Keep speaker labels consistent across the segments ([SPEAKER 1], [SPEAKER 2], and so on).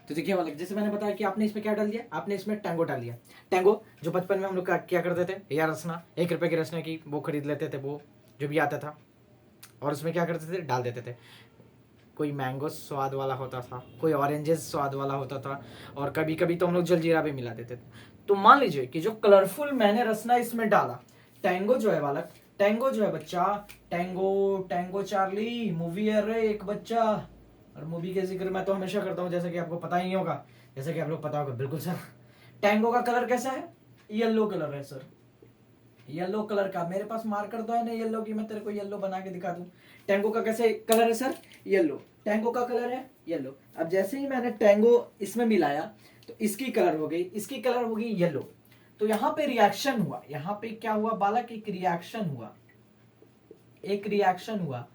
[SPEAKER 1] तो देखिए वाला, जैसे मैंने बताया कि आपने इसमें क्या डाल दिया, आपने इसमें टैंगो डाल दिया। टैंगो जो बचपन में हम लोग क्या करते थे, या रसना, 1 रुपए की रसना की वो खरीद लेते थे, वो जो भी आता था, और उसमें क्या करते थे, डाल देते थे। कोई मैंगो स्वाद वाला होता था, कोई ऑरेंजेस स्वाद वाला होता था, और कभी कभी तो हम लोग जलजीरा भी मिला देते थे। तो मान लीजिए कि जो कलरफुल मैंने रसना इसमें डाला, टैंगो जो है बालक, टैंगो जो है बच्चा, टैंगो टैंगो चार्ली मूवी है रे एक बच्चा। और मूवी के जिक्र मैं तो हमेशा करता हूँ, जैसे कि आपको पता ही होगा, जैसे कि आप लोग पता होगा, बिल्कुल सर। टैंगो का कलर कैसा है, येलो कलर है सर, येलो कलर का। मेरे पास मार्कर तो है ना येलो की, मैं तेरे को येलो बना के दिखा दूं। टैंगो का कैसे कलर है सर, येलो। टैंगो का कलर है येलो। अब जैसे ही मैंने टैंगो इसमें मिलाया तो इसकी कलर हो गई, इसकी कलर हो गई येलो। तो यहाँ पे रिएक्शन हुआ, यहाँ पे क्या हुआ बालक, एक रिएक्शन हुआ, एक रिएक्शन हुआ,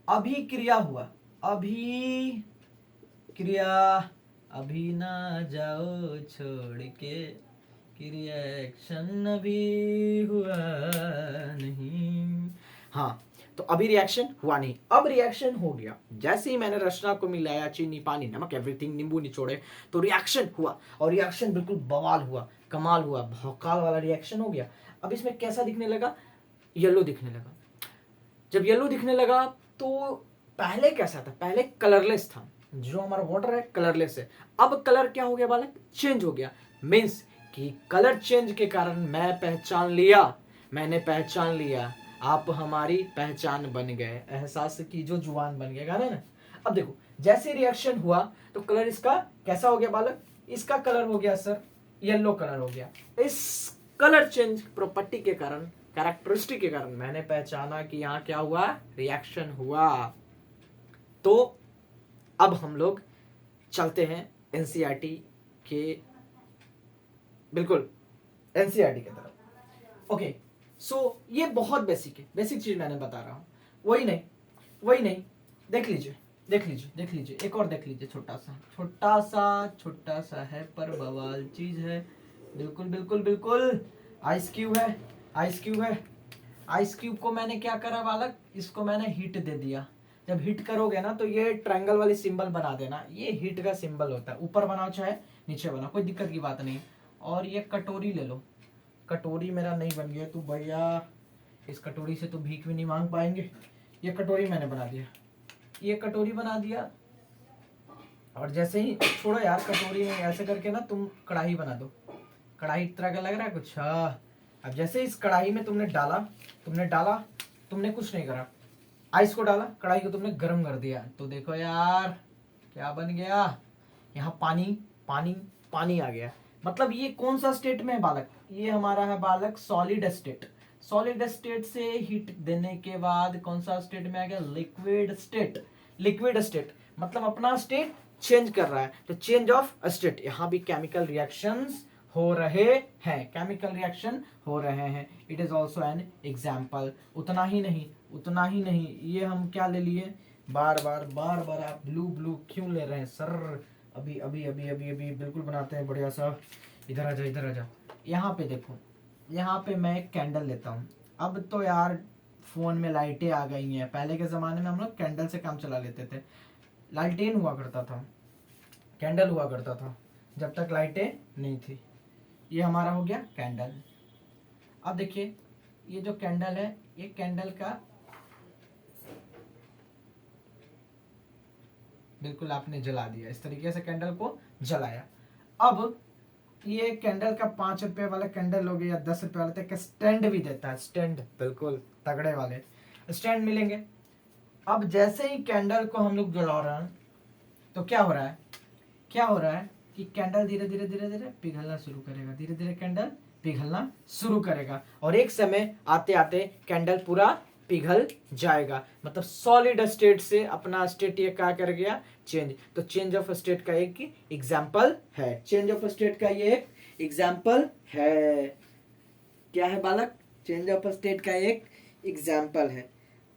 [SPEAKER 1] अभिक्रिया हुआ, अभी क्रिया, अभी ना जाओ छोड़ के, कि रिएक्शन अभी हुआ नहीं। हाँ, तो अभी रिएक्शन हुआ नहीं, अब रिएक्शन हो गया। जैसे ही मैंने रचना को मिलाया, चीनी पानी नमक एवरीथिंग, नींबू निचोड़े, तो रिएक्शन हुआ, और रिएक्शन बिल्कुल बवाल हुआ, कमाल हुआ, भौकाल वाला रिएक्शन हो गया। अब इसमें कैसा दिखने लगा, येलो दिखने लगा। जब येलो दिखने लगा तो पहले कैसा था, पहले कलरलेस था, जो हमारा वाटर है कलरलेस है। अब कलर क्या हो गया बालक, चेंज हो गया। मीन्स कि कलर चेंज के कारण मैं पहचान लिया, मैंने पहचान लिया, आप हमारी पहचान बन गए, एहसास की जो जुबान बन गए, गाना ना। अब देखो जैसे रिएक्शन हुआ तो कलर इसका कैसा हो गया बालक, इसका कलर हो गया सर येलो कलर हो गया। इस कलर चेंज प्रॉपर्टी के कारण, कैरेक्टरिस्टिक के कारण मैंने पहचाना कि यहाँ क्या हुआ, रिएक्शन हुआ। तो अब हम लोग चलते हैं एनसीईआरटी के, बिल्कुल एनसीईआरटी की तरफ। ओके, सो ये बहुत बेसिक है, बेसिक चीज मैंने बता रहा हूँ। वही नहीं, वही नहीं, देख लीजिए, देख लीजिए, देख लीजिए, एक और देख लीजिए, छोटा सा, छोटा सा, छोटा सा है पर बवाल चीज है। बिल्कुल बिल्कुल बिल्कुल, आइस क्यूब है, आइस क्यूब है। आइस क्यूब को मैंने क्या करा बालक, इसको मैंने हीट दे दिया। जब हीट करोगे ना तो ये ट्रायंगल वाली सिंबल बना देना, ये हीट का सिंबल होता है, ऊपर बनाओ चाहे नीचे बनाओ, कोई दिक्कत की बात नहीं। और ये कटोरी ले लो, कटोरी मेरा नहीं बन गया तो भैया, इस कटोरी से तो भीख भी नहीं मांग पाएंगे। ये कटोरी मैंने बना दिया, ये कटोरी बना दिया। और जैसे ही, छोड़ो यार कटोरी में, ऐसे करके ना तुम कढ़ाई बना दो। कढ़ाई इस तरह का लग रहा है कुछ, हाँ। अब जैसे इस कढ़ाई में तुमने डाला, तुमने डाला, तुमने कुछ नहीं करा, आइस को डाला, कढ़ाई को तुमने गर्म कर दिया, तो देखो यार क्या बन गया, यहाँ पानी, पानी, पानी आ गया। मतलब ये कौन सा स्टेट में है बालक, ये हमारा है बालक सॉलिड स्टेट। सॉलिड स्टेट से हीट देने के बाद कौन सा स्टेट में आ गया, लिक्विड स्टेट। लिक्विड स्टेट मतलब अपना स्टेट चेंज कर रहा है, तो चेंज ऑफ स्टेट। यहाँ भी केमिकल रिएक्शंस हो रहे हैं, केमिकल रिएक्शन हो रहे हैं। It is also an example. उतना ही नहीं, उतना ही नहीं, ये हम क्या ले लिए, बार बार बार बार आप ब्लू ब्लू क्यों ले रहे हैं सर, अभी अभी अभी अभी अभी बिल्कुल बनाते हैं बढ़िया सा। इधर आ जा, इधर आ जा, यहाँ पे देखो, यहाँ पे मैं एक कैंडल लेता हूँ। अब तो यार फोन में लाइटें आ गई हैं, पहले के ज़माने में हम लोग कैंडल से काम चला लेते थे, लालटेन हुआ करता था, कैंडल हुआ करता था जब तक लाइटें नहीं थी। ये हमारा हो गया कैंडल। अब देखिए ये जो कैंडल है, ये कैंडल का बिल्कुल आपने जला दिया, इस तरीके से कैंडल को जलाया। अब ये कैंडल का 5 रुपए वाला कैंडल हो गया, या 10 रुपए वाला, तो स्टैंड भी देता है, स्टैंड बिल्कुल तगड़े वाले स्टैंड मिलेंगे। अब जैसे ही कैंडल को हम लोग जला रहे हैं तो क्या हो रहा है, क्या हो रहा है कि कैंडल धीरे धीरे धीरे धीरे पिघलना शुरू करेगा, धीरे धीरे कैंडल पिघलना शुरू करेगा, और एक समय आते आते कैंडल पूरा पिघल जाएगा। मतलब सॉलिड स्टेट से अपना स्टेट ये क्या कर गया, चेंज। तो चेंज ऑफ स्टेट का एक एग्जाम्पल है, चेंज ऑफ स्टेट का ये एक एग्जाम्पल है। क्या है बालक, चेंज ऑफ स्टेट का एक एग्जाम्पल है।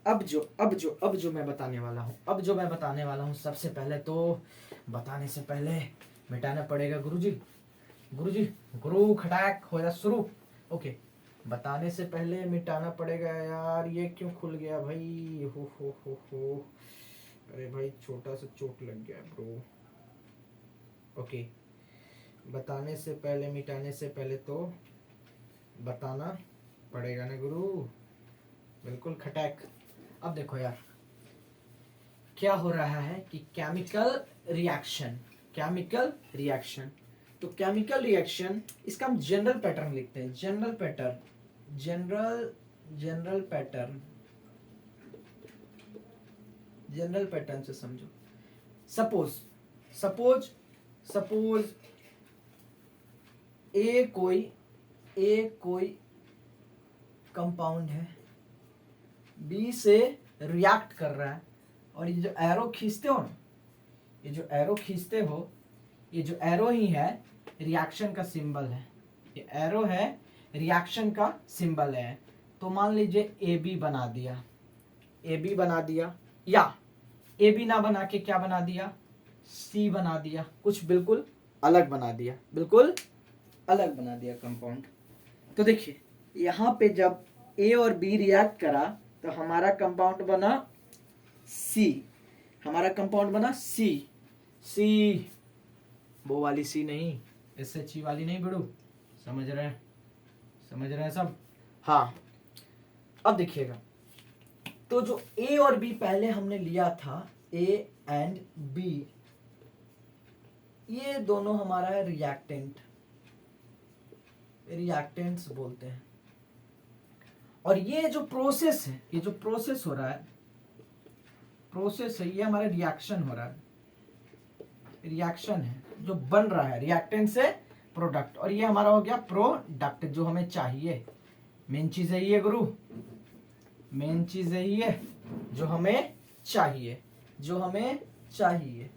[SPEAKER 1] अब जो मैं बताने वाला हूँ, अब जो मैं बताने वाला हूँ, सबसे पहले तो बताने से पहले मिटाना पड़ेगा गुरुजी, गुरुजी, गुरु खटाक हो जा शुरू। ओके, बताने से पहले मिटाना पड़ेगा यार, ये क्यों खुल गया भाई, हो। अरे भाई छोटा सा चोट लग गया ब्रो। ओके, बताने से पहले मिटाने से पहले तो बताना पड़ेगा ना गुरु, बिल्कुल खटैक। अब देखो यार क्या हो रहा है कि केमिकल रिएक्शन, केमिकल रिएक्शन, तो केमिकल रिएक्शन इसका हम जनरल पैटर्न लिखते हैं, general pattern, general pattern, general pattern से समझो। सपोज सपोज सपोज ए कोई कंपाउंड है, बी से रिएक्ट कर रहा है, और ये जो एरो खींचते हो ना, ये जो एरो खींचते हो, ये जो एरो ही है रिएक्शन का सिंबल है, ये एरो है रिएक्शन का सिंबल है। तो मान लीजिए ए बी बना दिया, ए बी बना दिया, या ए बी ना बना के क्या बना दिया, सी बना दिया, कुछ बिल्कुल अलग बना दिया, बिल्कुल अलग बना दिया कंपाउंड। तो देखिए यहाँ पे जब ए और बी रिएक्ट करा तो हमारा कंपाउंड बना सी, हमारा कंपाउंड बना सी, सी वो वाली सी नहीं, SHE वाली नहीं बिड़ू, समझ रहे हैं, समझ रहे हैं सब। हाँ अब देखिएगा, तो जो ए और बी पहले हमने लिया था, ए एंड बी, ये दोनों हमारा है रिएक्टेंट, रिएक्टेंट्स बोलते हैं। और ये जो प्रोसेस है, ये जो प्रोसेस हो रहा है, प्रोसेस है, ये हमारा रिएक्शन हो रहा है, रिएक्शन है जो बन रहा है रिएक्टेंट से प्रोडक्ट, और ये हमारा हो गया प्रोडक्ट जो हमें चाहिए। मेन चीज है ये गुरु, मेन चीज है ये जो हमें चाहिए, जो हमें चाहिए।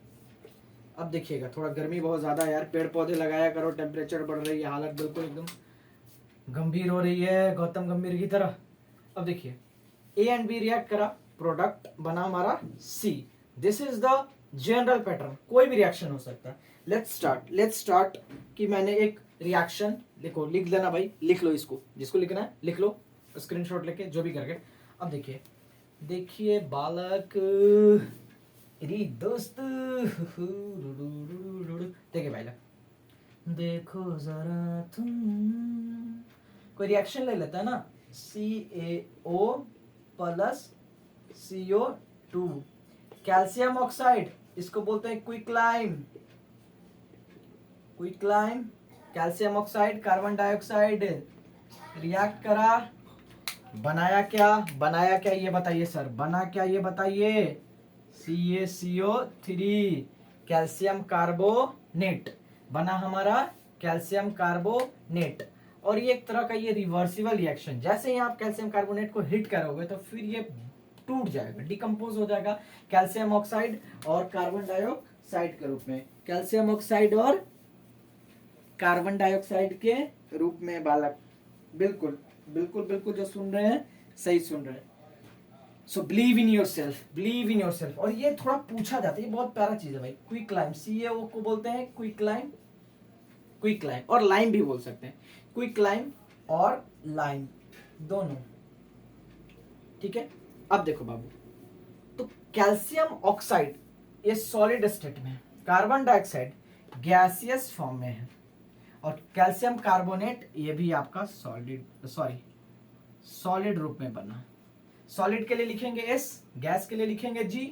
[SPEAKER 1] अब देखिएगा थोड़ा गर्मी बहुत ज्यादा यार, पेड़ पौधे लगाया करो, टेम्परेचर बढ़ रही है, हालत बिल्कुल एकदम गंभीर हो रही है गौतम गंभीर की तरह। अब देखिए ए एंड बी रिएक्ट करा, प्रोडक्ट बना हमारा C, this is the general pattern, कोई भी रिएक्शन हो सकता है। लेट्स स्टार्ट कि मैंने एक रिएक्शन, लिखो, लिख लेना भाई, लिख लो इसको, जिसको लिखना है लिख लो, स्क्रीनशॉट लेके जो भी करके। अब देखिए, देखिए बालक री दोस्त, देखिए भाई, देखो जरा तुम, कोई रिएक्शन ले लेता है ना, CaO plus CO2, calcium oxide, इसको बोलते हैं quicklime, quicklime, calcium oxide, carbon dioxide react करा, बनाया क्या ये बताइए सर, बना क्या ये बताइए, CaCO3, कैल्शियम कार्बोनेट बना हमारा, कैल्शियम कार्बोनेट। और ये एक तरह का ये रिवर्सिबल रिएक्शन, जैसे ही आप कैल्शियम कार्बोनेट को हिट करोगे तो फिर ये टूट जाएगा, डिकम्पोज हो जाएगा कैल्शियम ऑक्साइड और कार्बन डाइऑक्साइड के रूप में, कैल्शियम ऑक्साइड और कार्बन डाइऑक्साइड के रूप में बालक। बिल्कुल बिल्कुल बिल्कुल जो सुन रहे हैं सही सुन रहे हैं। So believe in your self, believe in your self. और ये थोड़ा पूछा जाता है, ये बहुत प्यारा चीज है भाई, क्विक लाइम, CaO को बोलते हैं क्विक लाइम, क्विक लाइम, और लाइम भी बोल सकते हैं, क्विक लाइम और लाइम दोनों, ठीक है। अब देखो बाबू, तो कैल्शियम ऑक्साइड ये सॉलिड स्टेट में है, कार्बन डाइऑक्साइड गैसियस फॉर्म में है, और कैल्शियम कार्बोनेट ये भी आपका सॉलिड रूप में बना। सॉलिड के लिए लिखेंगे S, गैस के लिए लिखेंगे G,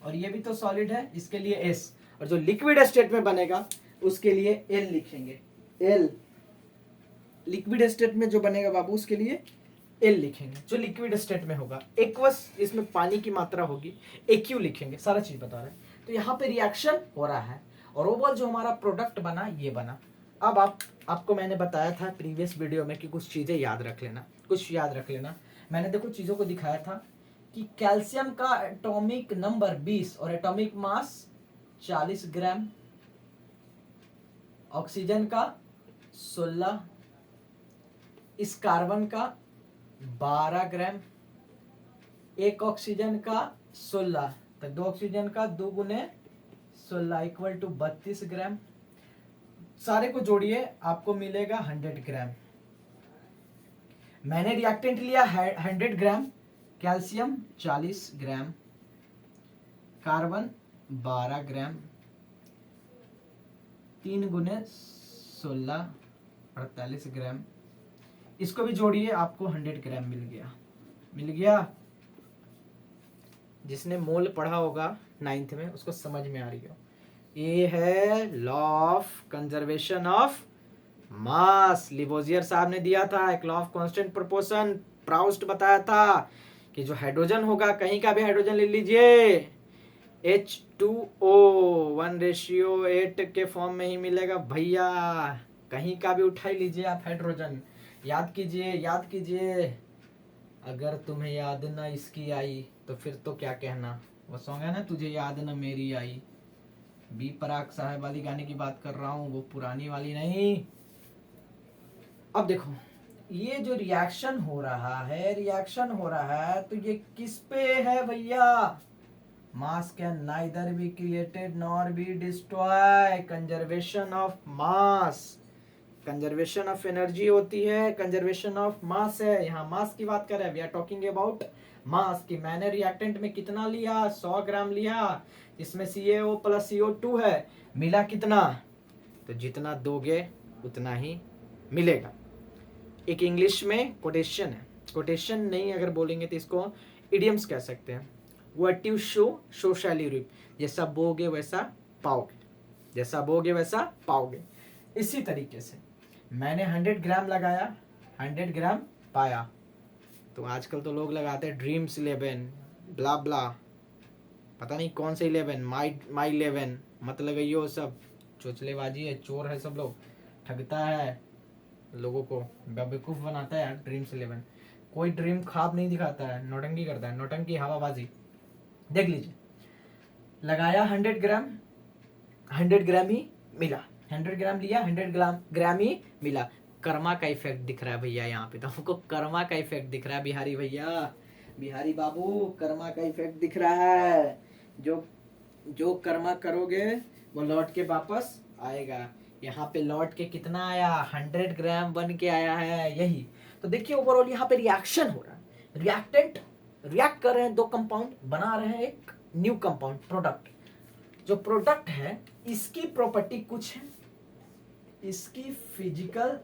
[SPEAKER 1] और ये भी तो सॉलिड है, इसके लिए S, और जो लिक्विड स्टेट में बनेगा उसके लिए L लिखेंगे, L, लिक्विड स्टेट में जो बनेगा बाबू उसके लिए L लिखेंगे, जो लिक्विड स्टेट में होगा। एक्वस, इसमें पानी की मात्रा होगी, AQ लिखेंगे, सारा चीज बता रहे हैं। तो यहाँ पे रिएक्शन हो रहा है, और ओवरऑल जो हमारा प्रोडक्ट बना ये बना। अब आपको मैंने बताया था प्रीवियस वीडियो में कि कुछ चीजें याद रख लेना, कुछ याद रख लेना। मैंने देखो चीजों को दिखाया था कि कैल्शियम का एटॉमिक नंबर 20 और एटॉमिक मास 40 ग्राम, ऑक्सीजन का 16, इस कार्बन का 12 ग्राम, एक ऑक्सीजन का 16, तो 2 ऑक्सीजन का 2 गुने 16 इक्वल टू 32 ग्राम। सारे को जोड़िए आपको मिलेगा 100 ग्राम। मैंने रिएक्टेंट लिया 100 ग्राम, कैल्शियम 40 ग्राम, कार्बन 12 ग्राम, 3 गुने 16 48 ग्राम। इसको भी जोड़िए, आपको 100 ग्राम मिल गया। जिसने मोल पढ़ा होगा 9th में उसको समझ में आ रही हो। ये है law of conservation of mass. Lavoisier साहब ने दिया था एक law of constant proportion. Proust बताया था कि जो हाइड्रोजन होगा, कहीं का भी हाइड्रोजन ले लीजिए, H2O 1:8 के फॉर्म में ही मिलेगा भैया। कहीं का भी उठा ही लीजिए आप हाइड्रोजन। याद कीजिए। अगर तुम्हें याद ना इसकी आई तो फिर तो क्या कहना। वो सॉन्ग है ना, तुझे याद ना मेरी आई। बी पराग साहब वाली गाने की बात कर रहा हूं, वो पुरानी वाली नहीं। अब देखो, ये जो रिएक्शन हो रहा है तो ये किस पे है भैया? मास can neither be created nor be destroy. Conservation of mass, conservation of energy होती है, कंजर्वेशन ऑफ मास है। यहाँ मास की बात कर रहे हैं, we are talking about mass की। मैंने रिएक्टेंट में कितना लिया? 100 ग्राम लिया। इसमें CaO प्लस CO2 है, मिला कितना? तो जितना दोगे उतना ही मिलेगा। एक इंग्लिश में कोटेशन है, कोटेशन नहीं अगर बोलेंगे तो इसको इडियम्स कह सकते हैं। What you sow shall you reap. जैसा बोगे वैसा पाओगे। इसी तरीके से मैंने 100 ग्राम लगाया, 100 ग्राम पाया। तो आजकल तो लोग लगाते हैं ड्रीम्स 11 ब्ला ब्ला, पता नहीं कौन से 11, माई 11 मत लगाइयो। सब चोचलेबाजी है, चोर है, सब लोग ठगता है लोगों को, बेवकूफ बनाता है। ड्रीम्स 11 कोई ड्रीम ख्वाब नहीं दिखाता है, नौटंकी करता है, नौटंकी हवाबाजी। देख लीजिए, लगाया 100 ग्राम, 100 ग्राम ही मिला। 100 ग्राम लिया, 100 ग्राम ही मिला। कर्मा का इफेक्ट दिख रहा है भैया यहाँ पे, तो हमको कर्मा का इफेक्ट दिख रहा है बिहारी भैया, बिहारी बाबू, कर्मा का इफेक्ट दिख रहा है। जो कर्मा करोगे वो लौट के वापस आएगा। यहाँ पे लौट के कितना आया? 100 ग्राम बन के आया है, यही। तो देखिए ओवरऑल यहाँ पे रिएक्शन हो रहा है, रिएक्टेंट रिएक्ट कर रहे हैं, 2 कंपाउंड बना रहे हैं एक न्यू कंपाउंड, प्रोडक्ट। जो प्रोडक्ट है इसकी प्रॉपर्टी कुछ है, इसकी फिजिकल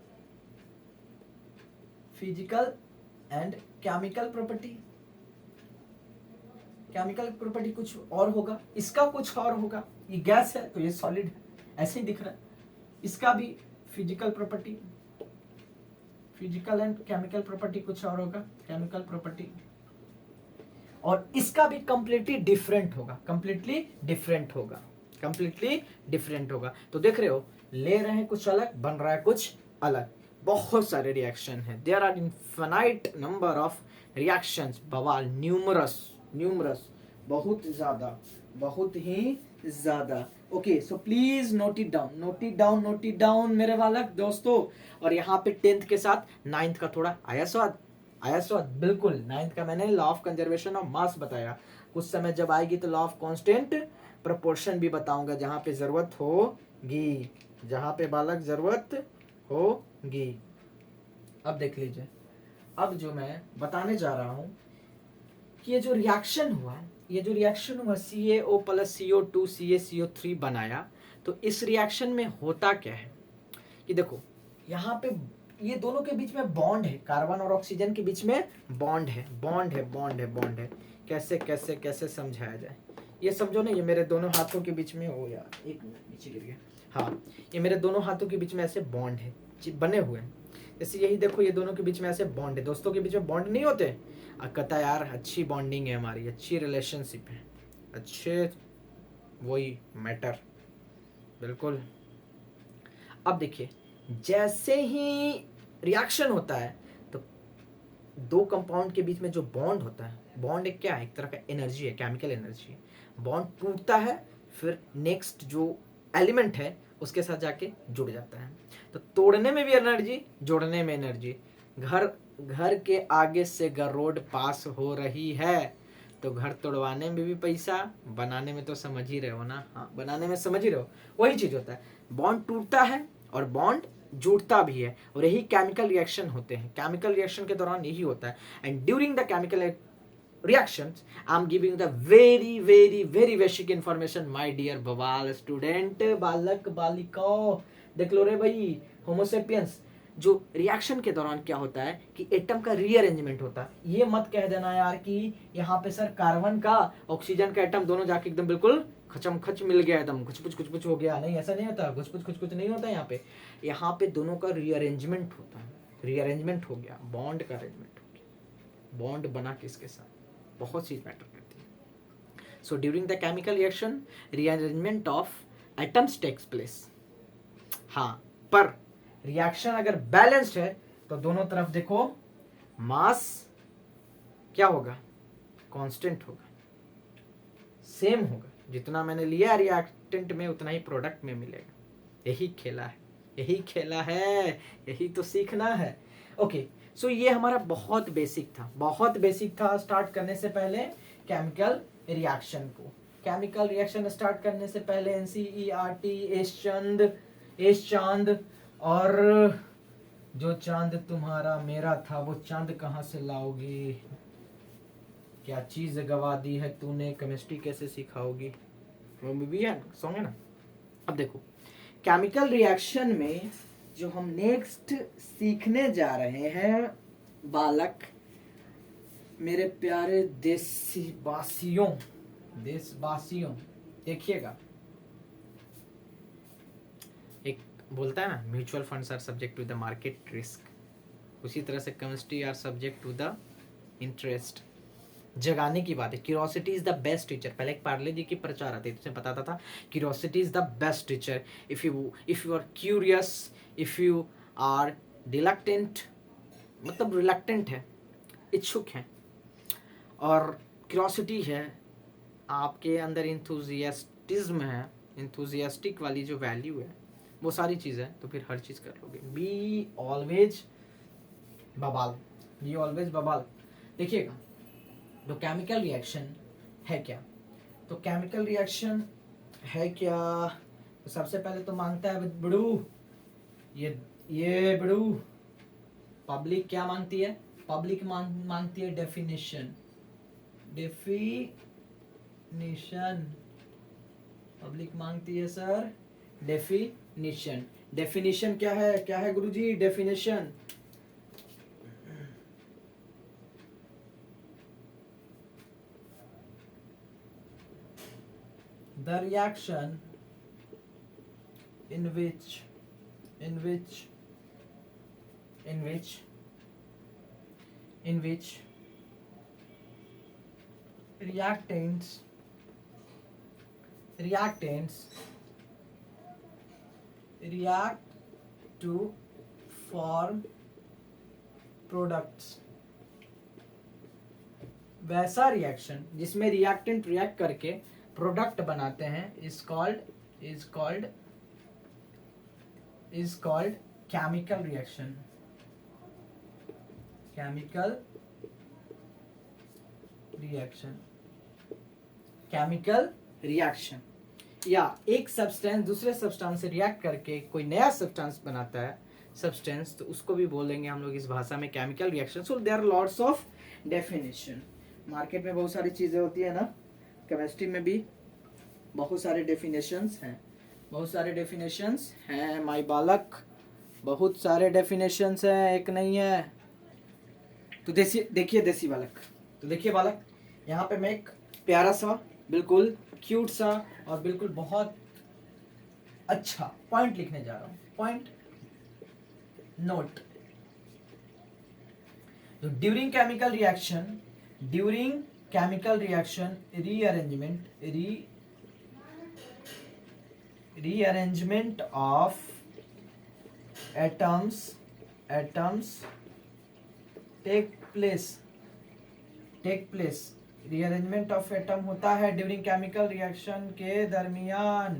[SPEAKER 1] एंड केमिकल प्रॉपर्टी कुछ और होगा, इसका कुछ और होगा। ये गैस है तो ये सॉलिड है, ऐसे ही दिख रहा है। इसका भी फिजिकल एंड केमिकल प्रॉपर्टी कुछ और होगा, केमिकल प्रॉपर्टी। और इसका भी कंप्लीटली डिफरेंट होगा। तो देख रहे हो, ले रहे हैं कुछ अलग, बन रहा है कुछ अलग। बहुत सारे रिएक्शन हैं, there are infinite number of reactions, बवाल, न्यूमरस, बहुत ही ज्यादा। Okay, so please note it down मेरे बालक दोस्तों। और यहाँ पे 10th के साथ 9th का थोड़ा आया स्वाद, बिल्कुल। 9th का मैंने लॉ ऑफ कंजर्वेशन ऑफ मास बताया। कुछ समय जब आएगी तो लॉ ऑफ कांस्टेंट प्रोपोर्शन भी बताऊंगा, जहां पे जरूरत होगी, अब देख लीजिए, अब जो मैं बताने जा रहा हूं कि ये जो रिएक्शन हुआ CaO प्लस CO2 CaCO3 बनाया। तो इस रिएक्शन में होता क्या है कि देखो, यहाँ पे ये दोनों के बीच में बॉन्ड है, कार्बन और ऑक्सीजन के बीच में बॉन्ड है। कैसे समझाया जाए, ये समझो ना। ये मेरे दोनों हाथों के बीच में, ओ यार एक मिनट नीचे गिर गया। हाँ, ये मेरे दोनों हाथों के बीच में ऐसे बॉन्ड है, बने हुए हैं। जैसे यही देखो, ये दोनों के बीच में ऐसे बॉन्ड है। दोस्तों के बीच में बॉन्ड नहीं होते? कहता यार अच्छी बॉन्डिंग है हमारी, अच्छी रिलेशनशिप है, अच्छे वही मैटर, बिल्कुल। अब देखिए, जैसे ही रिएक्शन होता है तो 2 कंपाउंड के बीच में जो बॉन्ड होता है, बॉन्ड एक क्या है? एक तरह का एनर्जी है, केमिकल एनर्जी है। बॉन्ड टूटता है, फिर नेक्स्ट जो एलिमेंट है उसके साथ जाके जुड़ जाता है। तो तोड़ने में भी एनर्जी, जोड़ने में एनर्जी। घर के आगे से रोड पास हो रही है तो घर तोड़वाने में भी पैसा, बनाने में तो समझ ही रहे हो ना। हाँ, बनाने में समझ ही रहे हो, वही चीज होता है। बॉन्ड टूटता है और बॉन्ड जुड़ता भी है, और यही केमिकल रिएक्शन होते हैं। केमिकल रिएक्शन के दौरान यही होता है। And during the reactions, I'm giving the very very very basic information my dear बवाल स्टूडेंट, बालक बालिकाओं, देख लो रे भाई होमोसेपियंस। जो रिएक्शन के दौरान क्या होता है कि एटम का रीअरेंजमेंट होता है। ये मत कह देना यार कि यहाँ पे सर कार्बन का ऑक्सीजन का एटम दोनों जाके एकदम बिल्कुल खचम खच मिल गया, एकदम कुछ कुछ हो गया, नहीं ऐसा नहीं होता, कुछ नहीं होता यहाँ पे दोनों का रीअरेंजमेंट होता है। रीअरेंजमेंट हो गया, बॉन्ड का अरेंजमेंट हो गया, बॉन्ड बना किसके साथ, बहुत चीज मैटर करती है। So during the chemical reaction rearrangement of atoms takes place. हाँ, पर रिएक्शन अगर बैलेंस्ड है तो दोनों तरफ देखो मास क्या होगा, कांस्टेंट होगा, सेम होगा, जितना मैंने लिया रिएक्टेंट में उतना ही प्रोडक्ट में मिलेगा। यही खेला है, यही खेला है, यही तो सीखना है। ओके, सो ये हमारा बहुत बेसिक था। स्टार्ट करने से पहले केमिकल रिएक्शन को, केमिकल रिएक्शन स्टार्ट करने से पहले NCERT एस चांद और जो चांद तुम्हारा मेरा था वो चांद कहाँ से लाओगी, क्या चीज गवा दी है तूने, केमिस्ट्री कैसे सिखाओगी, वो भी है सॉन्ग है ना। अब देखो केमिकल रिएक्शन में जो हम नेक्स्ट सीखने जा रहे हैं बालक, मेरे प्यारे देशवासियों, देखिएगा, एक बोलता है ना mutual funds are subject to the market risk, उसी तरह से chemistry are subject to the interest. जगाने की बात है, curiosity is the best teacher. पहले एक पार्ले जी की प्रचार आती थी, तुझे बताता था curiosity is the best teacher. If you are curious, if you are dilettante, मतलब रिलक्टेंट है, इच्छुक है, और क्यूरोसिटी है, आपके अंदर इंथुजियास्टिज्म है, इंथुजियास्टिक वाली जो वैल्यू है, वो सारी चीज़ें, तो फिर हर चीज़ कर लोगे। बी ऑलवेज बबाल, बी ऑलवेज बबाल। देखिएगा, तो केमिकल रिएक्शन है क्या, तो केमिकल रिएक्शन है क्या, तो सबसे पहले तो मांगता है बड़ू, ये बड़ू पब्लिक क्या मांगती है, पब्लिक मांगती है डेफिनेशन, पब्लिक मांगती है सर डेफिनेशन। डेफिनेशन क्या है गुरुजी, definition the reaction in which reactants react to form products, वैसा रिएक्शन जिसमें रिएक्टेंट रिएक्ट करके प्रोडक्ट बनाते हैं is called chemical reaction, chemical reaction। या एक सब्सटेंस दूसरे सब्सटेंस से रिएक्ट करके कोई नया सब्सटेंस बनाता है, सब्सटेंस, तो उसको भी बोलेंगे हम लोग इस भाषा में chemical reaction. So there are lots of definition. Market में बहुत सारी चीजें होती है ना, केमिस्ट्री में भी बहुत सारे डेफिनेशंस हैं माय बालक, बहुत सारे डेफिनेशंस हैं, एक नहीं है। तो देखिए बालक, यहाँ पे मैं एक प्यारा सा, बिल्कुल क्यूट सा और बिल्कुल बहुत अच्छा पॉइंट लिखने जा रहा हूँ। Point note, during chemical reaction rearrangement of atoms take place। rearrangement of atom होता है ड्यूरिंग केमिकल रिएक्शन के दरमियान,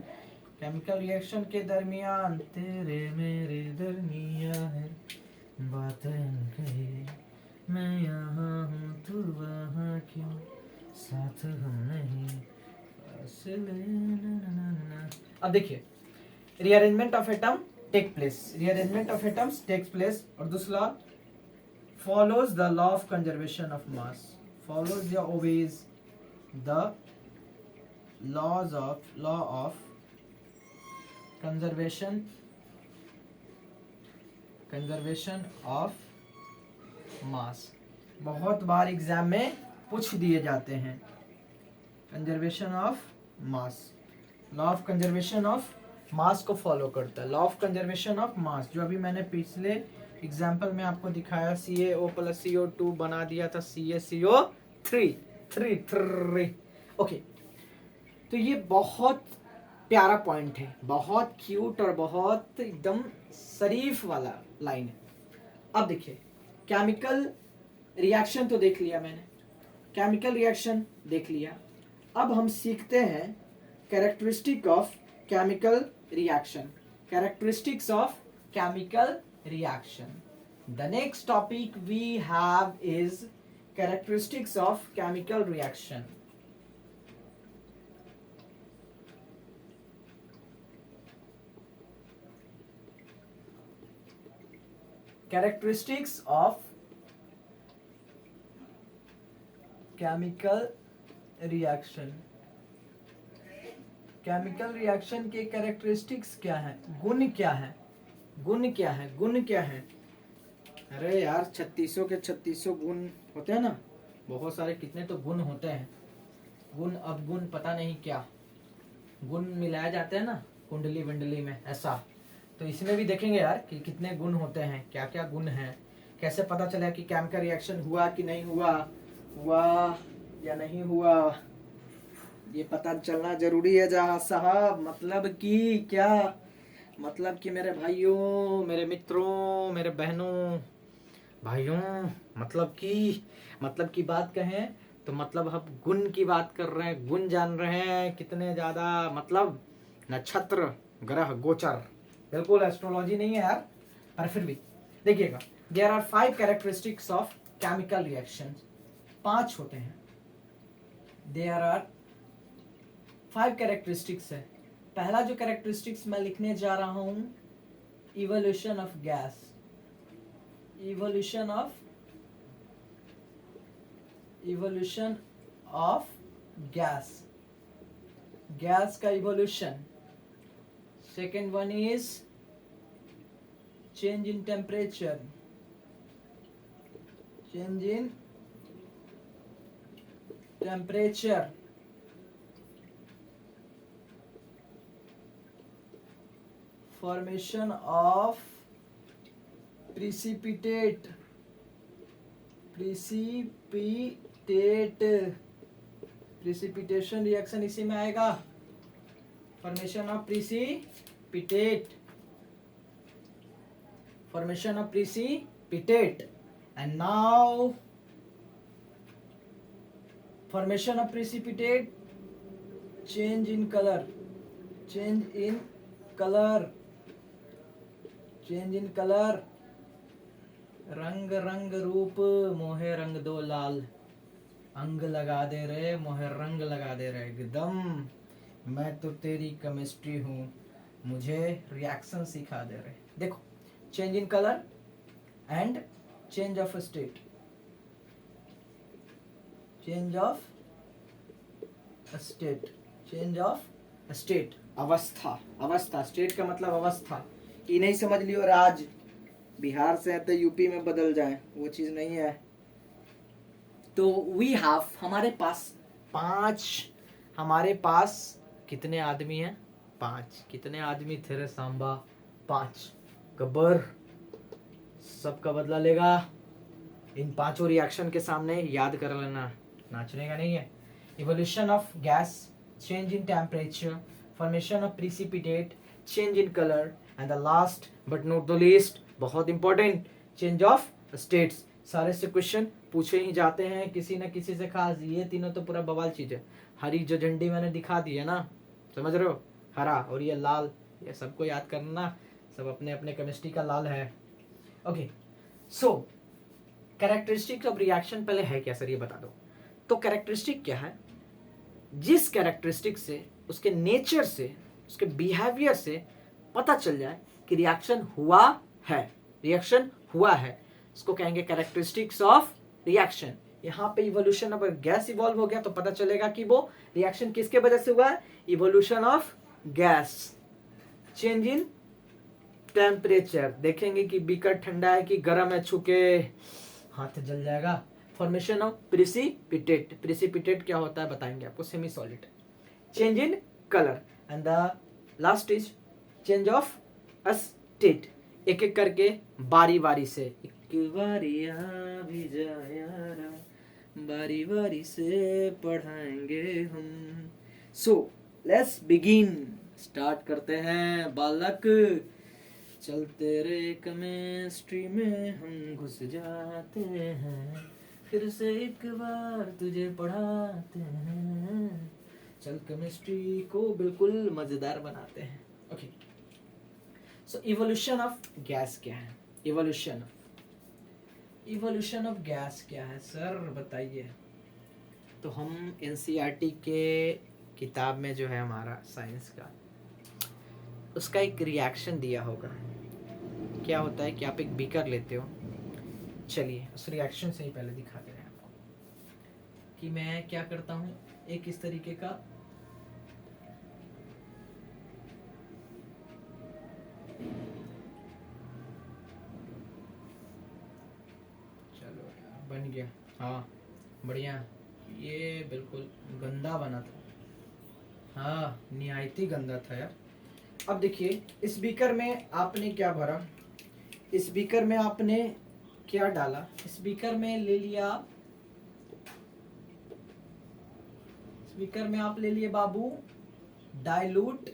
[SPEAKER 1] तेरे मेरे दरमियान बातें कही, मैं यहाँ हूँ तू वहाँ क्यों, साथ हम नहीं। अब देखिए, rearrangement of atom takes place, और दूसरा follows the law of conservation of mass। follows या obeys the law of conservation of mass। बहुत बार एग्जाम में पूछ दिए जाते हैं। Conservation of mass, law of conservation of मास को फॉलो करता है। लॉ ऑफ कंजर्वेशन ऑफ मास जो अभी मैंने पिछले एग्जाम्पल में आपको दिखाया, CaO + CO2 बना दिया था CaCO3 3। ओके, तो ये बहुत प्यारा पॉइंट है, बहुत क्यूट और बहुत एकदम शरीफ वाला लाइन है। अब देखिए, केमिकल रिएक्शन तो देख लिया मैंने, केमिकल रिएक्शन देख लिया। अब हम सीखते हैं characteristic of chemical reaction, characteristics of chemical reaction. The next topic we have is characteristics of chemical reaction. Characteristics of chemical reaction. Chemical reaction के कैरेक्टरिस्टिक्स क्या है, गुण क्या है, गुण क्या है, गुण क्या है? अरे यार 3600 के 3600 गुण होते हैं ना, बहुत सारे, कितने तो गुण होते हैं। गुण अवगुण पता नहीं क्या गुण मिलाए जाते हैं ना कुंडली विंडली में, ऐसा। तो इसमें भी देखेंगे यार कि कितने गुण होते हैं, क्या क्या गुण हैं, कैसे पता चला कि केमिकल रिएक्शन हुआ कि नहीं हुआ, हुआ या नहीं हुआ, ये पता चलना जरूरी है जहाँ साहब। मतलब कि क्या, मतलब कि मेरे भाइयों, मेरे मित्रों, मेरे बहनों, भाइयों, मतलब की बात कहें तो मतलब हम गुण की बात कर रहे हैं, गुण जान रहे हैं कितने ज्यादा, मतलब नक्षत्र ग्रह गोचर, बिल्कुल एस्ट्रोलॉजी नहीं है यार, पर फिर भी देखिएगा। There are 5 characteristics of chemical reaction, 5 होते हैं। देयर आर 5 कैरेक्टरिस्टिक्स है। पहला जो कैरेक्टरिस्टिक्स मैं लिखने जा रहा हूं, evolution of gas, evolution of gas, gas का evolution. Second one is change in temperature, change in temperature. Formation of precipitate, precipitation reaction इसी में आएगा। Formation of precipitate, formation of precipitate. And now formation of precipitate, change in colour, change in colour, change in colour. रंग रंग रूप मोहे रंग दो लाल, अंग लगा दे रहे मोहे रंग लगा दे रहे। एकदम मैं तो तेरी केमिस्ट्री हूँ, मुझे रिएक्शन सिखा दे रहे। देखो, change in colour and change of state, change of state, change of state, अवस्था, अवस्था, स्टेट का मतलब अवस्था। ये नहीं समझ लियो राज बिहार से है तो यूपी में बदल जाए, वो चीज नहीं है। तो वी हैव, हमारे पास कितने आदमी हैं? 5। कितने आदमी थे रे सांबा? 5। गब्बर सबका बदला लेगा। इन 5 रिएक्शन के सामने याद कर लेना, नाचने का नहीं है। Evolution of gas, change in temperature, formation of precipitate, change in colour, and the last but not the least, बहुत इंपॉर्टेंट, चेंज ऑफ स्टेट्स। सारे से क्वेश्चन पूछे ही जाते हैं किसी न किसी से खास। ये तीनों तो पूरा बवाल चीज है। हरी जो झंडी मैंने दिखा दी है ना, समझ रहे हो, हरा, और ये लाल, ये सबको याद करना, सब अपने अपने केमिस्ट्री का लाल है। Okay, so characteristics of reaction पहले है क्या सर, ये बता दो। तो कैरेक्टरिस्टिक क्या है? जिस कैरेक्टरिस्टिक से, उसके नेचर से, उसके बिहेवियर से पता चल जाए कि रिएक्शन हुआ है, रिएक्शन हुआ है, इसको कहेंगे कैरेक्टरिस्टिक्स ऑफ रिएक्शन। यहाँ पे इवोल्यूशन ऑफ गैस इवॉल्व हो गया तो पता चलेगा कि वो रिएक्शन किसके वजह से हुआ है, evolution of gas. Change in temperature, देखेंगे कि बीकर ठंडा है कि गर्म है, छूके हाथ जल जाएगा। फॉर्मेशन ऑफ प्रिसिपिटेट, प्रिसिपिटेट क्या होता है बताएंगे आपको, semi solid. Change in colour and the last is change of a state. एक एक करके बारी बारी से, एक बारी आ भी जाया, बारी बारी से पढ़ाएंगे हम। सो लेट्स बिगिन, स्टार्ट करते हैं बालक। चलते रे केमिस्ट्री में हम घुस जाते हैं, फिर से एक बार तुझे पढ़ाते हैं, चल केमिस्ट्री को बिल्कुल मजेदार बनाते हैं। Okay, so evolution of gas क्या है, इवोल्यूशन ऑफ गैस क्या है सर बताइए। तो हम एनसीईआरटी के किताब में जो है हमारा साइंस का, उसका एक रिएक्शन दिया होगा। क्या होता है कि आप एक बीकर लेते हो, चलिए उस रिएक्शन से ही पहले दिखा दे रहे हैं आपको कि मैं क्या करता हूँ। एक इस तरीके का चलो बन गया, हाँ बढ़िया, ये बिल्कुल गंदा बना था, हाँ निहायती गंदा था यार। अब देखिए इस बीकर में आपने क्या भरा, इस बीकर में आपने क्या डाला, इस बीकर में ले लिया, स्पीकर में आप ले लिए बाबू डाइल्यूट,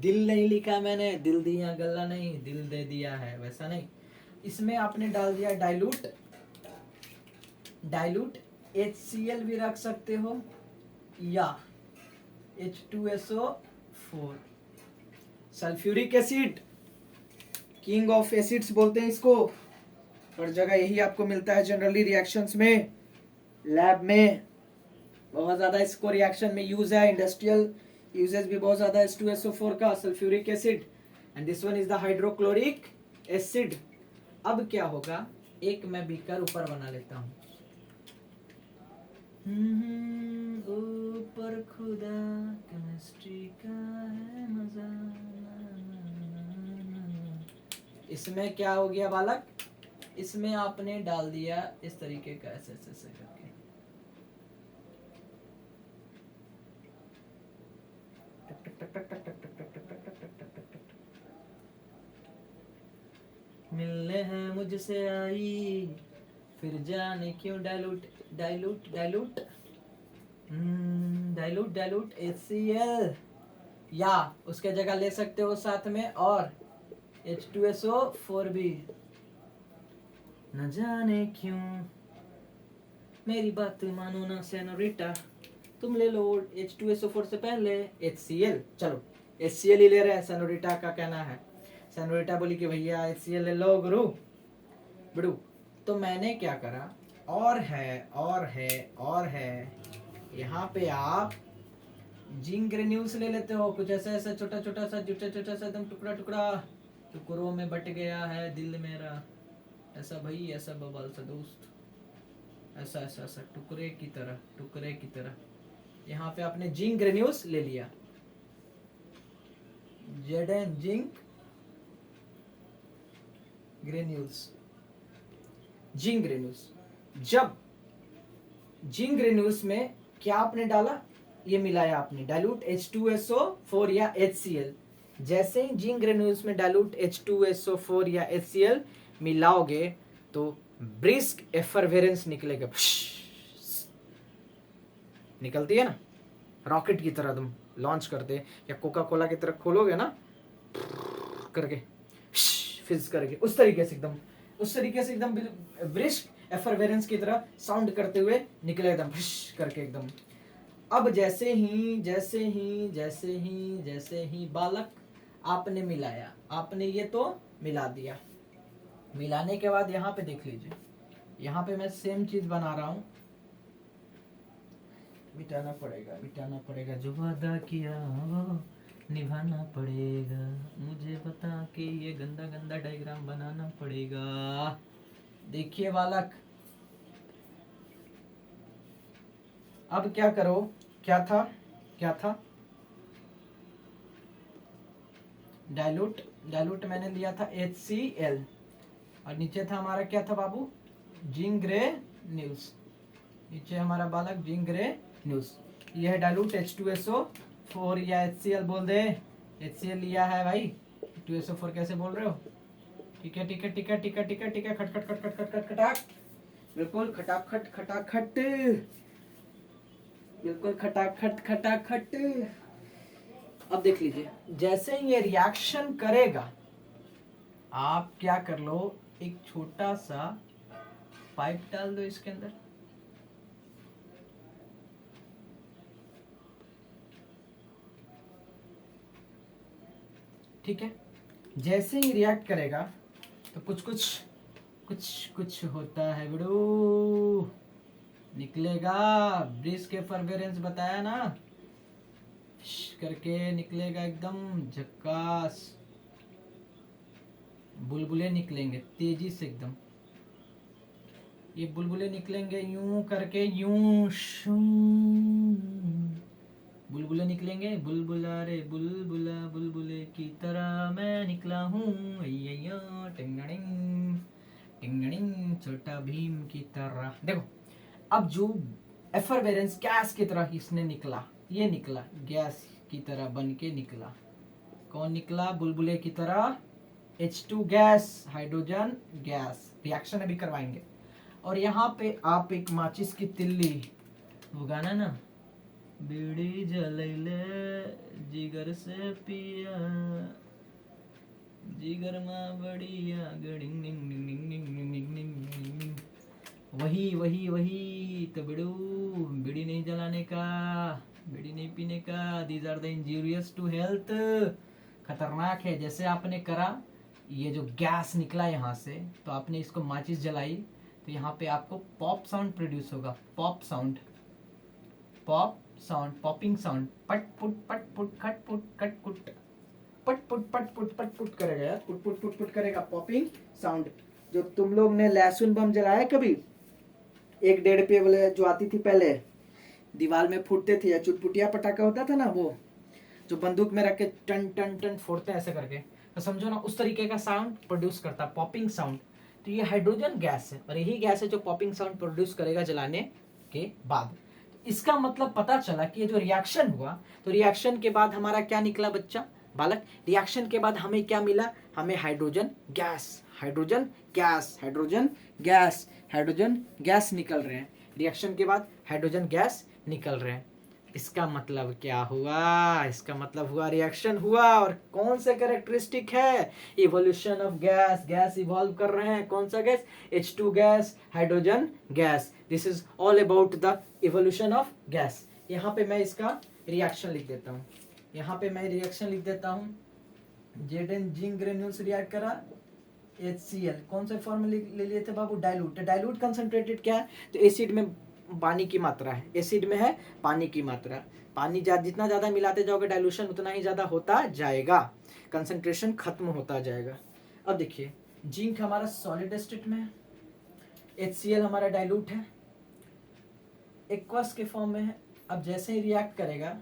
[SPEAKER 1] दिल नहीं लिखा मैंने, दिल दिया गला नहीं, दिल दे दिया है वैसा नहीं, इसमें आपने डाल दिया डाइल्यूट, HCl भी रख सकते हो या H2SO4, sulphuric acid, king of acids बोलते हैं इसको, हर जगह यही आपको मिलता है जनरली रिएक्शंस में, लैब में बहुत ज़्यादा इसको रिएक्शन में यूज है, इंडस्ट्रियल यूजेस भी बहुत ज़्यादा H2SO4 का, sulphuric acid, and this one is the hydrochloric acid. अब क्या होगा, एक मैं बीकर ऊपर बना लेता हूँ, ऊपर खुदा केमिस्ट्री का है मजा। इसमें क्या हो गया बालक, इसमें आपने डाल दिया इस तरीके का ऐसे करके, मिलने हैं मुझसे आई, फिर जाने क्यों डाइल्यूट HCl, या उसके जगह ले सकते हो साथ में और H2SO4 भी, न जाने क्यों मेरी बात मानो ना सेनोरिटा, तुम ले लो H2SO4 से पहले HCl, चलो HCl ही ले रहे हैं, सेनोरिटा का कहना है, सेनोरिटा बोली कि भैया HCl ले लो गुरु बड़ू। तो मैंने क्या करा, और है यहाँ पे आप जिंक ग्रेन्यूल्स ले लेते हो, कुछ ऐसा छोटा सा एकदम टुकड़ा टुकड़ों में बट गया है दिल मेरा, ऐसा भाई, ऐसा बबल सा दोस्त, ऐसा टुकड़े की तरह यहाँ पे आपने जिंक ग्रेन्यूल्स ले लिया, जेडन जिंक ग्रेन्यूल्स, जब जिंक ग्रेन्यूल्स में क्या आपने डाला, ये मिलाया आपने डाइल्यूट H2SO4 या HCl, जैसे ही जिंक ग्रेन्यूल्स में डाइल्यूट H2SO4 या HCl मिलाओगे तो ब्रिस्क एफरवेरेंस निकलेगा, निकलती है ना, रॉकेट की तरह तुम लॉन्च करते, या कोका कोला की तरह खोलोगे ना करके फिज करके, उस तरीके से एकदम ब्रिस्क एफरवेरेंस की तरह साउंड करते हुए निकले एकदम करके एकदम। अब जैसे ही बालक आपने मिलाया, आपने ये तो मिला दिया, मिलाने के बाद यहाँ पे देख लीजिए, यहाँ पे मैं सेम चीज बना रहा हूँ, मिटाना पड़ेगा जो वादा किया वो निभाना पड़ेगा, मुझे बता के ये गंदा डायग्राम बनाना पड़ेगा। देखिए बालक, अब क्या करो, क्या था डाइल्यूट मैंने लिया था HCl, और नीचे था हमारा क्या था बाबू, जिंगरेन्यूल्स, नीचे हमारा बालक जिंगरेन्यूल्स। ये है डाइल्यूट H2SO4 या HCl बोल दे, HCl लिया है भाई, H2SO4 कैसे बोल रहे हो? ठीक है खट खट खट खट खट खट खटाक, बिल्कुल खटाखट खटाखट, बिल्कुल खटाखट खटाखट। अब देख लीजिए, जैसे ही ये रिएक्शन करेगा, आप क्या कर लो, एक छोटा सा पाइप डाल दो इसके अंदर, ठीक है। जैसे ही रिएक्ट करेगा तो कुछ होता है बड़ू, निकलेगा। ब्रिज के परवेरेंस बताया ना, करके निकलेगा एकदम झक्कास, बुलबुले निकलेंगे तेजी से एकदम, ये बुलबुले निकलेंगे यूं करके, यूं बुलबुले निकलेंगे, बुलबुला रे बुलबुला बुलबुले की तरह मैं निकला हूँ, टिंगड़िंग टिंगड़िंग छोटा भीम की तरह। देखो अब जो एफरवेरेंस गैस की तरह इसने निकला, ये निकला गैस की तरह बन के निकला, कौन निकला, बुलबुले की तरह, H2 gas, hydrogen gas. Reaction अभी करवाएंगे। और यहाँ पे आप एक माचिस की तिल्ली, वो गाना ना, बीड़ी जलैले जिगर से पिया, जिगर में बढ़िया गडिंग डिंग डिंग डिंग डिंग डिंग डिंग डिंग डिंग, वही तो बिड़ू, बीड़ी नहीं जलाने का, बीड़ी नहीं पीने का, these are the injurious to health, खतरनाक है। जैसे आपने करा, ये जो गैस निकला यहाँ से, तो आपने इसको माचिस जलाई, तो यहाँ पे आपको पॉप साउंड प्रोड्यूस होगा, पॉप साउंड, पॉपिंग साउंड, पट पुट खट पुट कट कुट, पट पुट करेगा यार, पुट करेगा, पॉपिंग साउंड। जो तुम लोग ने लहसुन बम जलाया कभी, 1-1.5 रुपये वाले जो आती थी पहले, दीवार में फूटते थे, या चुटपुटिया पटाखा होता था ना, वो जो बंदूक में रख के टन टन टन फोड़ते हैं ऐसे करके, तो समझो ना उस तरीके का साउंड प्रोड्यूस करता, पॉपिंग साउंड। तो ये हाइड्रोजन गैस है, और यही गैस है जो पॉपिंग साउंड प्रोड्यूस करेगा जलाने के बाद। तो इसका मतलब पता चला कि ये जो रिएक्शन हुआ, तो रिएक्शन के बाद हमारा क्या निकला बच्चा बालक, रिएक्शन के बाद हमें क्या मिला, हमें hydrogen gas, hydrogen gas, hydrogen gas, hydrogen gas निकल रहे हैं। रिएक्शन के बाद हाइड्रोजन गैस निकल रहे हैं। इसका मतलब क्या हुआ, इसका मतलब हुआ रिएक्शन हुआ। और कौन से कैरेक्टरिस्टिक है, evolution of gas, gas evolve कर रहे हैं। कौन सा gas, H2 gas, hydrogen gas. This is all about the evolution of gas. यहाँ पे मैं इसका रिएक्शन लिख देता हूँ, यहाँ पे मैं रिएक्शन लिख देता हूँ। जेडन जिंक ग्रेन्यूल्स रिएक्ट करा, HCl कौन से फॉर्म में ले लिए थे बाबू, डाइल्यूट। डाइल्यूट कंसंट्रेटेड क्या है, तो एसिड में पानी की मात्रा है, एसिड में है पानी की मात्रा। पानी जितना ज़्यादा मिलाते जाओगे डाइल्यूशन उतना ही ज़्यादा होता जाएगा, कंसंट्रेशन खत्म होता जाएगा। अब देखिए, जिंक हमारा सॉलिड स्टेट में है, HCl हमारा डाइल्यूट है, एक्वस के फॉर्म में है। अब जैसे ही रिएक्ट करेगा,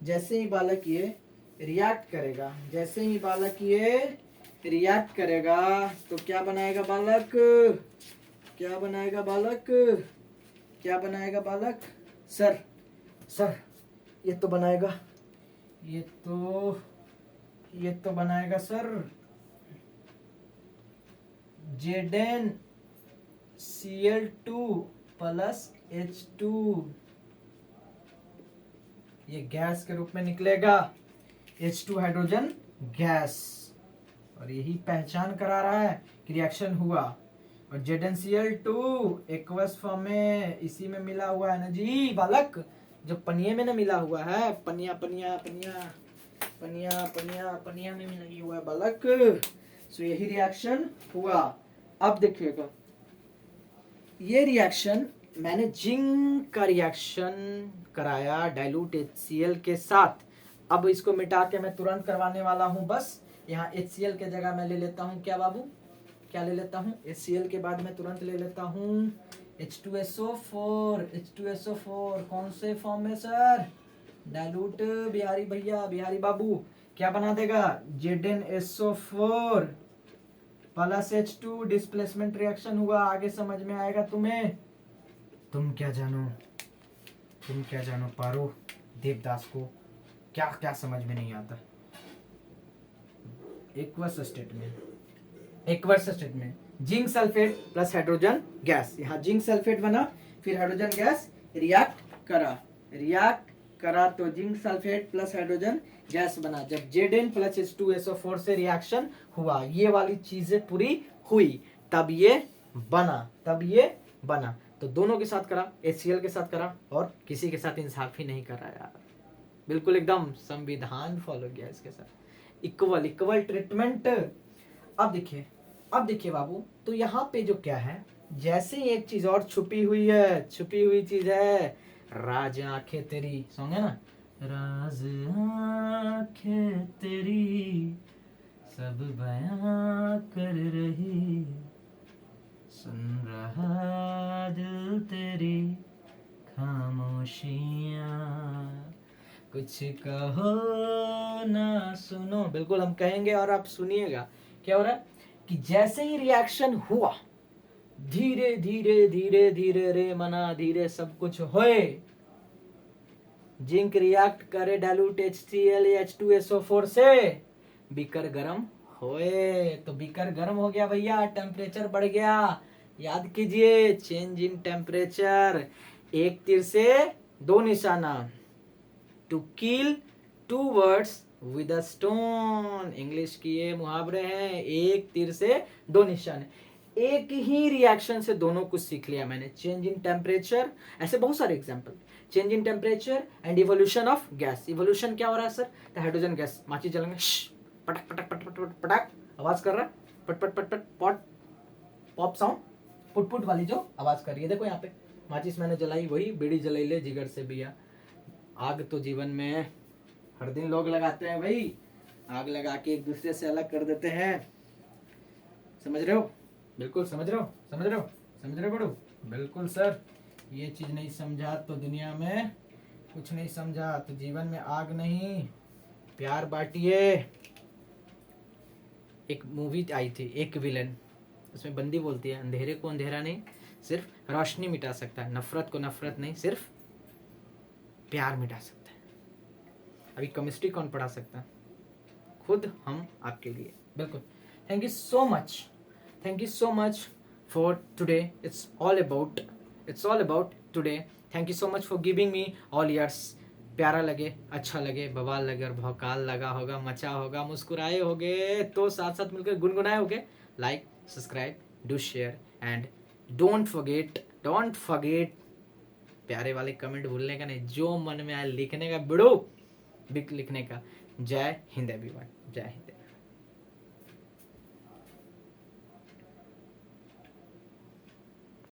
[SPEAKER 1] जैसे ही बालक ये रिएक्ट करेगा, जैसे ही बालक ये रिएक्ट करेगा, तो क्या बनाएगा बालक, क्या बनाएगा बालक, क्या बनाएगा बालक, सर ये तो बनाएगा, ये तो बनाएगा सर ZnCl2 प्लस H2, ये गैस के रूप में निकलेगा, H2 हाइड्रोजन गैस। और यही पहचान करा रहा है कि रिएक्शन हुआ। और ZnCl2 एक्वस फॉर्म में इसी में मिला हुआ है ना जी बालक, जो पनिये में ना मिला हुआ है, पनिया में मिला हुआ है बालक। सो यही रिएक्शन हुआ। अब देखिएगा, ये रिएक्शन मैंने जिंक का रिएक्शन कराया डाइल्यूट HCl के साथ। अब इसको मिटा के मैं तुरंत करवाने वाला हूं। बस यहाँ HCl के जगह मैं ले लेता हूँ क्या बाबू, क्या ले लेता हूँ, HCl के बाद मैं तुरंत ले लेता हूँ H2SO4, H2SO4 कौन से फॉर्म में सर? डाइल्यूट बिहारी भैया, बिहारी बाबू क्या बना देगा? ZnSO4 plus H2, displacement reaction हुआ। आगे समझ में आएगा तुम्हें? तुम क्या जानो पारो देवदास को क्या क्या समझ में नहीं आता। एक्वस स्टेट में zinc sulphate plus hydrogen gas, यहाँ जिंक सल्फेट बना, फिर हाइड्रोजन गैस रिएक्ट करा तो zinc sulphate plus hydrogen gas बना। जब Zn प्लस H2SO4 से रिएक्शन हुआ, ये वाली चीजें पूरी हुई, तब ये बना। तो दोनों के साथ करा, HCl के साथ करा, और किसी के साथ इंसाफ ही नहीं करा यार। बिल्कुल एकदम संविधान फॉलो किया इसके साथ। Equal treatment. अब देखिए बाबू, तो यहाँ पे जो क्या है, जैसे ही एक चीज और छुपी हुई चीज है, राज आंखें तेरी सॉन्ग है ना, राज आंखें तेरी सब बयां कर रही, सुन रहा दिल तेरी खामोशियां, कुछ कहो ना सुनो। बिल्कुल हम कहेंगे और आप सुनिएगा। क्या हो रहा है कि जैसे ही रिएक्शन हुआ, धीरे रे मना धीरे सब कुछ होए, जिंक रिएक्ट करे डाइल्यूट HCl या H2SO4 से, बीकर गर्म होए। तो बीकर गर्म हो गया भैया, टेम्परेचर बढ़ गया। याद कीजिए, चेंज इन टेम्परेचर, एक तीर से दो निशाना, to kill two words with a stone. English की ये मुहावरे हैं, एक तीर से दो निशाने। एक ही रिएक्शन से दोनों कुछ सीख लिया मैंने। चेंज इन टेम्परेचर, ऐसे बहुत सारे example. Change in temperature and evolution of gas. Evolution क्या हो रहा है सर? तो हाइड्रोजन गैस, माचिस जलेंगे, पटक पटक पटक पटक पटक आवाज कर रहा है, पट पट पट पट pot pop sound, put put वाली जो आवाज कर रही है। देखो यहाँ पे माचिस मैंने जलाई, वही बीड़ी जलाई ले जिगर से बिया। आग तो जीवन में हर दिन लोग लगाते हैं भाई, आग लगा के एक दूसरे से अलग कर देते हैं। समझ रहे हो? बिल्कुल समझ रहे हो बड़ू? बिल्कुल सर। ये चीज नहीं समझा तो दुनिया में कुछ नहीं समझा। तो जीवन में आग नहीं, प्यार बांटिए। एक मूवी आई थी, एक विलन, उसमें बंदी बोलती है, अंधेरे को अंधेरा नहीं सिर्फ रोशनी मिटा सकता है, नफरत को नफरत नहीं सिर्फ प्यार मिटा सकता है। अभी केमिस्ट्री कौन पढ़ा सकता है? खुद हम आपके लिए। बिल्कुल। Thank you so much for today. It's all about today. Thank you so much for giving me all years. प्यारा लगे, अच्छा लगे, बवाल लगे और भौकाल लगा होगा, मचा होगा, मुस्कुराए होगे, तो साथ साथ मिलकर गुनगुनाए होगे। Like, subscribe, do share and don't forget प्यारे वाले कमेंट भूलने का नहीं, जो मन में आए लिखने का, बिड़ो बिक लिखने का। जय हिंद एवरीवन, जय हिंद।